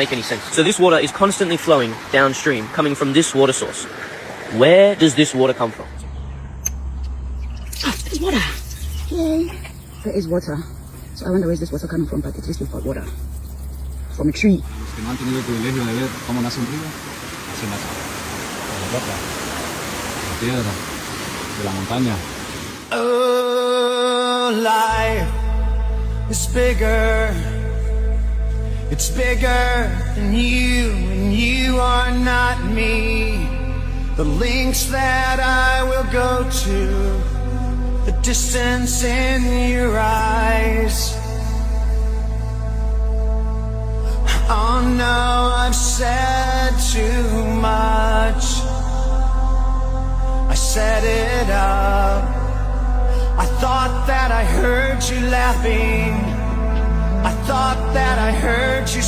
make any sense. So this water is constantly flowing downstream, coming from this water source. Where does this water come from? Ah, there's water. Yay. There is water. So I wonder where's this water coming from, but at least we've got water. From a tree. Que no han tenido el privilegio de ver cómo nace un río, así nace. De la roca, de la piedra, de la montaña. Oh, life is bigger. It's bigger than you, and you are not me. The links that I will go to, the distance in your eyes. Oh no, I've said too much. I set it up. I thought that I heard you laughing. I thought that I heard you